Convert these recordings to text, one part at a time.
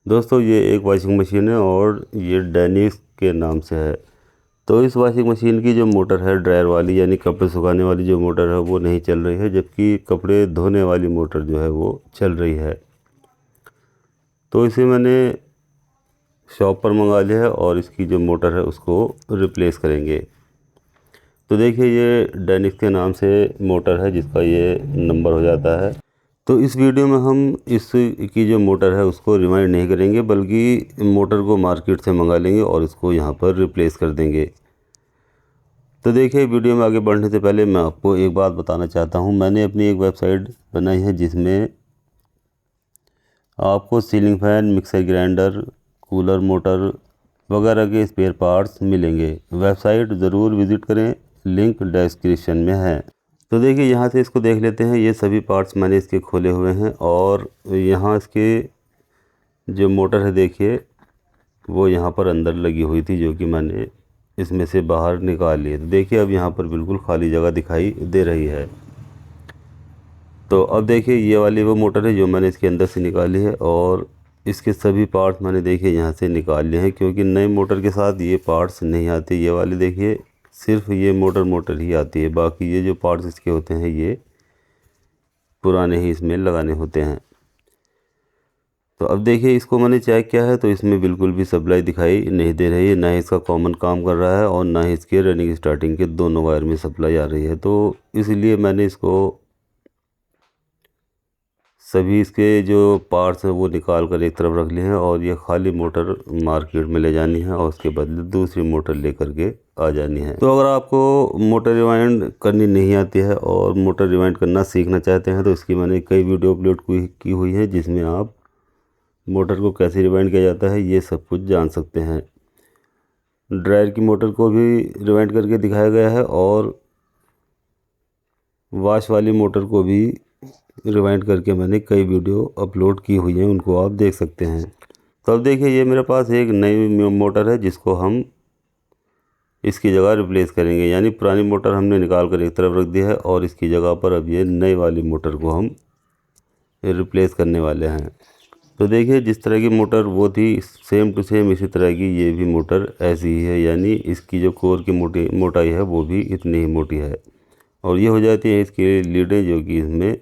दोस्तों ये एक वॉशिंग मशीन है और ये डेनिस के नाम से है। तो इस वॉशिंग मशीन की जो मोटर है ड्रायर वाली यानी कपड़े सुखाने वाली जो मोटर है वो नहीं चल रही है, जबकि कपड़े धोने वाली मोटर जो है वो चल रही है। तो इसे मैंने शॉप पर मंगा लिया है और इसकी जो मोटर है उसको रिप्लेस करेंगे। तो देखिए ये डेनिस के नाम से मोटर है जिसका ये नंबर हो जाता है। तो इस वीडियो में हम इस की जो मोटर है उसको रिवाइंड नहीं करेंगे, बल्कि मोटर को मार्केट से मंगा लेंगे और इसको यहाँ पर रिप्लेस कर देंगे। तो देखिए वीडियो में आगे बढ़ने से पहले मैं आपको एक बात बताना चाहता हूँ। मैंने अपनी एक वेबसाइट बनाई है जिसमें आपको ceiling fan, mixer grinder, cooler motor वगैरह के स्पेयर पार्ट्स मिलेंगे। वेबसाइट ज़रूर विज़िट करें, लिंक डिस्क्रिप्शन में है। तो देखिए यहाँ से इसको देख लेते हैं। ये सभी पार्ट्स मैंने इसके खोले हुए हैं और यहाँ इसके जो मोटर है देखिए वो यहाँ पर अंदर लगी हुई थी, जो कि मैंने इसमें से बाहर निकाल ली। तो देखिए अब यहाँ पर बिल्कुल खाली जगह दिखाई दे रही है। तो अब देखिए ये वाली वो मोटर है जो मैंने इसके अंदर से निकाली है और इसके सभी पार्ट्स मैंने देखिए यहाँ से निकाल लिए हैं, क्योंकि नए मोटर के साथ ये पार्ट्स नहीं आते। ये वाली देखिए सिर्फ ये मोटर ही आती है, बाकी ये जो पार्ट्स इसके होते हैं ये पुराने ही इसमें लगाने होते हैं। तो अब देखिए इसको मैंने चेक किया है तो इसमें बिल्कुल भी सप्लाई दिखाई नहीं दे रही है, ना ही इसका कॉमन काम कर रहा है और ना ही इसके रनिंग स्टार्टिंग के दोनों वायर में सप्लाई आ रही है। तो इसलिए मैंने इसको सभी इसके जो पार्ट्स हैं वो निकाल कर एक तरफ रख लिए हैं और ये खाली मोटर मार्केट में ले जानी है और उसके बदले दूसरी मोटर लेकर के आ जानी है। तो अगर आपको मोटर रिवाइंड करनी नहीं आती है और मोटर रिवाइंड करना सीखना चाहते हैं तो इसकी मैंने कई वीडियो अपलोड की हुई है जिसमें आप मोटर को कैसे रिवाइंड किया जाता है ये सब कुछ जान सकते हैं। ड्रायर की मोटर को भी रिवाइंड करके दिखाया गया है और वॉश वाली मोटर को भी रिवाइंड करके मैंने कई वीडियो अपलोड की हुई हैं, उनको आप देख सकते हैं। तो अब देखिए ये मेरे पास एक नई मोटर है जिसको हम इसकी जगह रिप्लेस करेंगे, यानी पुरानी मोटर हमने निकाल कर एक तरफ रख दी है और इसकी जगह पर अब ये नई वाली मोटर को हम रिप्लेस करने वाले हैं। तो देखिए जिस तरह की मोटर वो थी सेम टू सेम इसी तरह की ये भी मोटर ऐसी ही है, यानी इसकी जो कोर की मोटाई है वो भी इतनी ही मोटी है। और ये हो जाती है इसकी लीडें, जो कि इसमें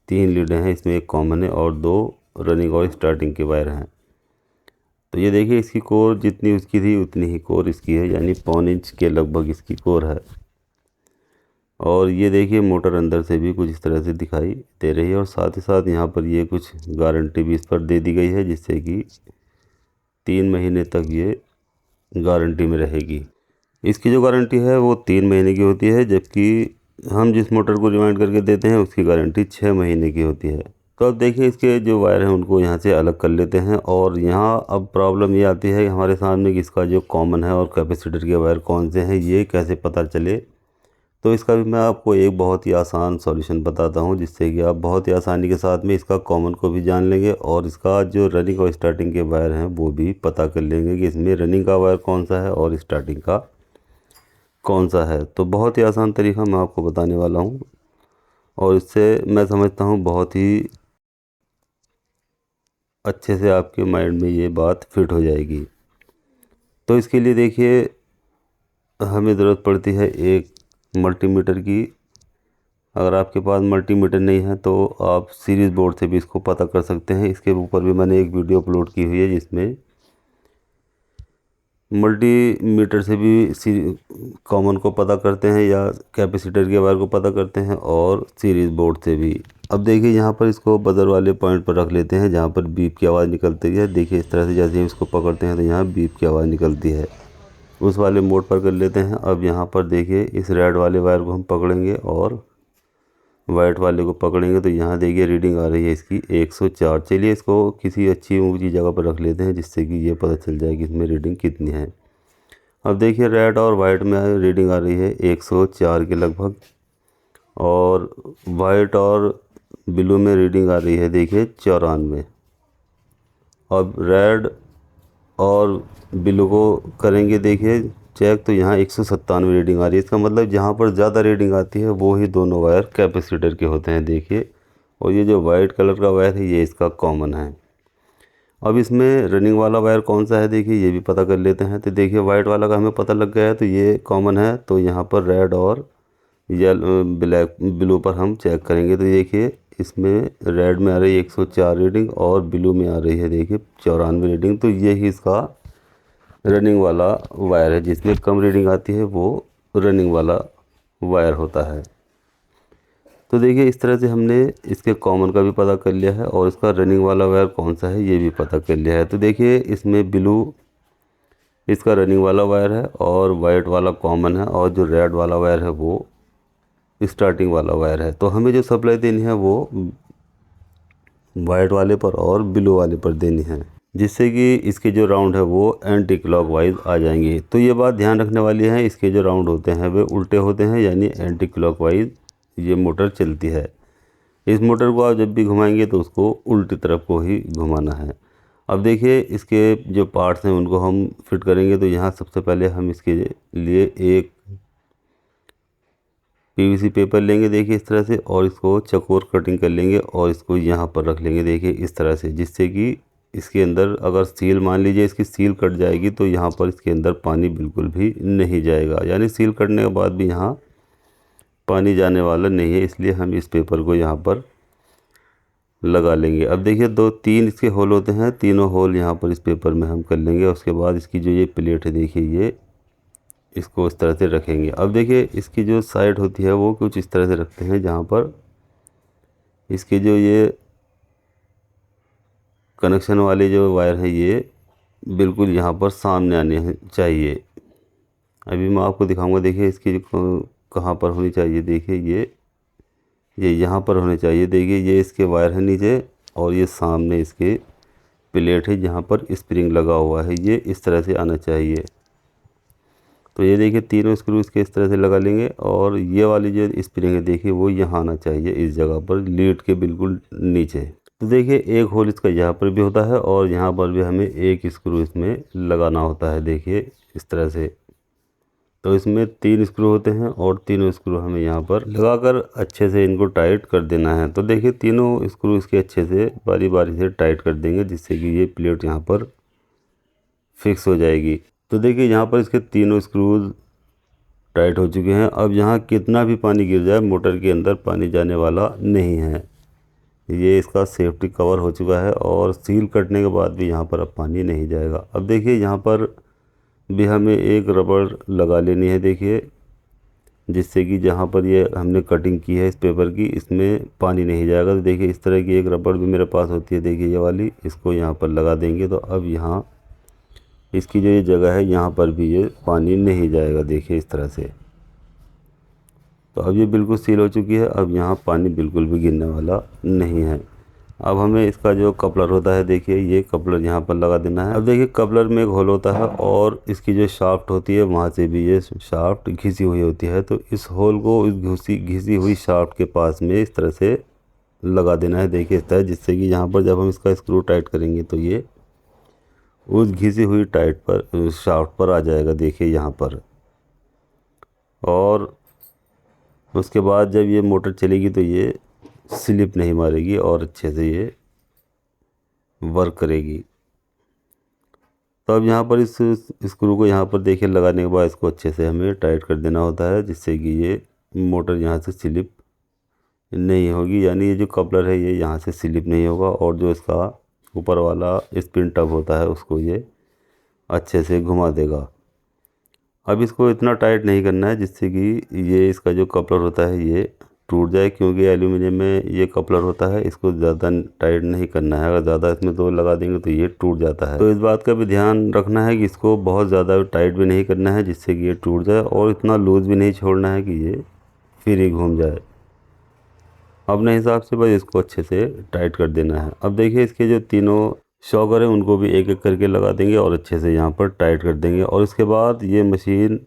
3 लीडें हैं, इसमें एक कॉमन है और 2 रनिंग और स्टार्टिंग के वायर हैं। तो ये देखिए इसकी कोर जितनी उसकी थी उतनी ही कोर इसकी है, यानी 1.25 इंच के लगभग इसकी कोर है। और ये देखिए मोटर अंदर से भी कुछ इस तरह से दिखाई दे रही है और साथ ही साथ यहाँ पर ये कुछ गारंटी भी इस पर दे दी गई है, जिससे कि 3 महीने तक ये गारंटी में रहेगी। इसकी जो गारंटी है वो 3 महीने की होती है, जबकि हम जिस मोटर को रिवाइंड करके देते हैं उसकी गारंटी 6 महीने की होती है। तो अब देखिए इसके जो वायर हैं उनको यहाँ से अलग कर लेते हैं और यहाँ अब प्रॉब्लम ये आती है हमारे सामने कि इसका जो कॉमन है और कैपेसिटर के वायर कौन से हैं ये कैसे पता चले। तो इसका भी मैं आपको एक बहुत ही आसान सॉल्यूशन बताता हूँ, जिससे कि आप बहुत ही आसानी के साथ में इसका कॉमन को भी जान लेंगे और इसका जो रनिंग और स्टार्टिंग के वायर हैं वो भी पता कर लेंगे कि इसमें रनिंग का वायर कौन सा है और स्टार्टिंग का कौन सा है। तो बहुत ही आसान तरीका मैं आपको बताने वाला हूँ और इससे मैं समझता हूँ बहुत ही अच्छे से आपके माइंड में ये बात फिट हो जाएगी। तो इसके लिए देखिए हमें ज़रूरत पड़ती है एक मल्टीमीटर की। अगर आपके पास मल्टीमीटर नहीं है तो आप सीरीज़ बोर्ड से भी इसको पता कर सकते हैं। इसके ऊपर भी मैंने एक वीडियो अपलोड की हुई है जिसमें मल्टीमीटर से भी कॉमन को पता करते हैं या कैपेसिटर के वायर को पता करते हैं और सीरीज़ बोर्ड से भी। अब देखिए यहाँ पर इसको बजर वाले पॉइंट पर रख लेते हैं जहाँ पर बीप की आवाज़ निकलती है। देखिए इस तरह से जैसे हम इसको पकड़ते हैं तो यहाँ बीप की आवाज़ निकलती है, उस वाले मोड पर कर लेते हैं। अब यहाँ पर देखिए इस रेड वाले वायर को हम पकड़ेंगे और वाइट वाले को पकड़ेंगे तो यहाँ देखिए रीडिंग आ रही है इसकी 104। चलिए इसको किसी अच्छी ऊंची जगह पर रख लेते हैं जिससे कि ये पता चल जाए कि इसमें रीडिंग कितनी है। अब देखिए रेड और वाइट में रीडिंग आ रही है 104 के लगभग और वाइट और ब्लू में रीडिंग आ रही है देखिए 94। अब रेड और ब्लू को करेंगे देखिए चेक तो यहाँ 197 रीडिंग आ रही है। इसका मतलब जहाँ पर ज़्यादा रीडिंग आती है वो ही दोनों वायर कैपेसिटर के होते हैं देखिए। और ये जो वाइट कलर का वायर है ये इसका कॉमन है। अब इसमें रनिंग वाला वायर कौन सा है देखिए ये भी पता कर लेते हैं। तो देखिए वाइट वाला का हमें पता लग गया है, तो ये कॉमन है। तो यहाँ पर रेड और ब्लैक ब्लू पर हम चेक करेंगे। तो देखिए इसमें रेड में आ रही है 104 रीडिंग और ब्लू में आ रही है देखिए 94 रीडिंग। तो यही इसका रनिंग वाला वायर है। जिसमें कम रीडिंग आती है वो रनिंग वाला वायर होता है। तो देखिए इस तरह से हमने इसके कॉमन का भी पता कर लिया है और इसका रनिंग वाला वायर कौन सा है ये भी पता कर लिया है। तो देखिए इसमें ब्लू इसका रनिंग वाला वायर है और वाइट वाला कॉमन है और जो रेड वाला वायर है वो स्टार्टिंग वाला वायर है। तो हमें जो सप्लाई देनी है वो वाइट वाले पर और ब्लू वाले पर देनी है, जिससे कि इसके जो राउंड है वो एंटी क्लॉकवाइज आ जाएंगे। तो ये बात ध्यान रखने वाली है, इसके जो राउंड होते हैं वे उल्टे होते हैं, यानी एंटी क्लॉकवाइज ये मोटर चलती है। इस मोटर को आप जब भी घुमाएंगे तो उसको उल्टी तरफ को ही घुमाना है। अब देखिए इसके जो पार्ट्स हैं उनको हम फिट करेंगे। तो यहाँ सबसे पहले हम इसके लिए एक पीवीसी पेपर लेंगे देखिए इस तरह से, और इसको चकोर कटिंग कर लेंगे और इसको यहाँ पर रख लेंगे देखिए इस तरह से, जिससे कि इसके अंदर अगर सील मान लीजिए इसकी सील कट जाएगी तो यहाँ पर इसके अंदर पानी बिल्कुल भी नहीं जाएगा, यानी सील कटने के बाद भी यहाँ पानी जाने वाला नहीं है। इसलिए हम इस पेपर को यहाँ पर लगा लेंगे। अब देखिए तीन इसके होल होते हैं, तीनों होल यहाँ पर इस पेपर में हम कर लेंगे। उसके बाद इसकी जो ये प्लेट है देखिए ये इसको इस तरह से रखेंगे। अब देखिए इसकी जो साइड होती है वो कुछ इस तरह से रखते हैं, जहाँ पर इसके जो ये कनेक्शन वाले जो वायर है ये बिल्कुल यहाँ पर सामने आने चाहिए। अभी मैं आपको दिखाऊंगा। देखिए इसकी कहाँ पर होनी चाहिए, देखिए ये यहाँ पर होने चाहिए। देखिए ये इसके वायर है नीचे और ये सामने इसके प्लेट है जहाँ पर स्प्रिंग लगा हुआ है, ये इस तरह से आना चाहिए। तो ये देखिए तीनों स्क्रू इसके इस तरह से लगा लेंगे और ये वाली जो स्प्रिंग है देखिए वो यहाँ आना चाहिए, इस जगह पर लीड के बिल्कुल नीचे। तो देखिए एक होल इसका यहाँ पर भी होता है और यहाँ पर भी हमें एक स्क्रू इसमें लगाना होता है देखिए इस तरह से। तो इसमें 3 स्क्रू होते हैं और तीनों स्क्रू हमें यहाँ पर लगाकर अच्छे से इनको टाइट कर देना है। तो देखिए तीनों स्क्रू इसके अच्छे से बारी बारी से टाइट कर देंगे, जिससे कि ये प्लेट यहाँ पर फिक्स हो जाएगी। तो देखिए यहाँ पर इसके तीनों स्क्रूज टाइट हो चुके हैं। अब यहाँ कितना भी पानी गिर जाए मोटर के अंदर पानी जाने वाला नहीं है। ये इसका सेफ्टी कवर हो चुका है और सील कटने के बाद भी यहाँ पर अब पानी नहीं जाएगा। अब देखिए यहाँ पर भी हमें एक रबड़ लगा लेनी है देखिए, जिससे कि जहाँ पर ये हमने कटिंग की है इस पेपर की इसमें पानी नहीं जाएगा। तो देखिए इस तरह की एक रबड़ भी मेरे पास होती है देखिए ये वाली, इसको यहाँ पर लगा देंगे। तो अब यहाँ इसकी जो ये जगह है यहाँ पर भी ये पानी नहीं जाएगा देखिए इस तरह से। तो अब ये बिल्कुल सील हो चुकी है, अब यहाँ पानी बिल्कुल भी गिरने वाला नहीं है। अब हमें इसका जो कपलर होता है देखिए ये कपलर यहाँ पर लगा देना है। अब देखिए कपलर में एक होल होता है और इसकी जो शाफ्ट होती है वहाँ से भी ये शाफ्ट घिसी हुई होती है। तो इस होल को इस घिसी हुई शाफ्ट के पास में इस तरह से लगा देना है देखिए इस तरह, जिससे कि यहाँ पर जब हम इसका स्क्रू टाइट करेंगे तो ये उस घिसी हुई टाइट पर शाफ्ट पर आ जाएगा देखिए यहाँ पर। और उसके बाद जब ये मोटर चलेगी तो ये स्लिप नहीं मारेगी और अच्छे से ये वर्क करेगी। तो अब यहाँ पर इस स्क्रू को यहाँ पर देखिए लगाने के बाद इसको अच्छे से हमें टाइट कर देना होता है, जिससे कि ये मोटर यहाँ से स्लिप नहीं होगी, यानी ये जो कपलर है ये यहाँ से स्लिप नहीं होगा और जो इसका ऊपर वाला स्पिन टब होता है उसको ये अच्छे से घुमा देगा। अब इसको इतना टाइट नहीं करना है जिससे कि ये इसका जो कपलर होता है ये टूट जाए, क्योंकि एल्यूमिनियम में ये कपलर होता है, इसको ज़्यादा टाइट नहीं करना है। अगर ज़्यादा इसमें तो लगा देंगे तो ये टूट जाता है। तो इस बात का भी ध्यान रखना है कि इसको बहुत ज़्यादा टाइट भी नहीं करना है जिससे कि ये टूट जाए और इतना लूज़ भी नहीं छोड़ना है कि ये फिर ही घूम जाए। अपने हिसाब से बस इसको अच्छे से टाइट कर देना है। अब देखिए इसके जो तीनों शॉकर है उनको भी एक एक करके लगा देंगे और अच्छे से यहाँ पर टाइट कर देंगे और उसके बाद ये मशीन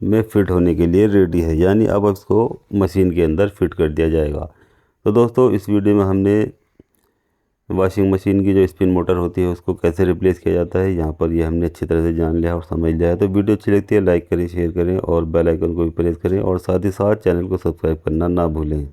में फ़िट होने के लिए रेडी है, यानी अब इसको मशीन के अंदर फिट कर दिया जाएगा। तो दोस्तों इस वीडियो में हमने वॉशिंग मशीन की जो स्पिन मोटर होती है उसको कैसे रिप्लेस किया जाता है यहाँ पर ये हमने अच्छी तरह से जान लिया और समझ लिया है। तो वीडियो अच्छी लगती है लाइक करें, शेयर करें और बेल आइकन को भी प्रेस करें और साथ ही साथ चैनल को सब्सक्राइब करना ना भूलें।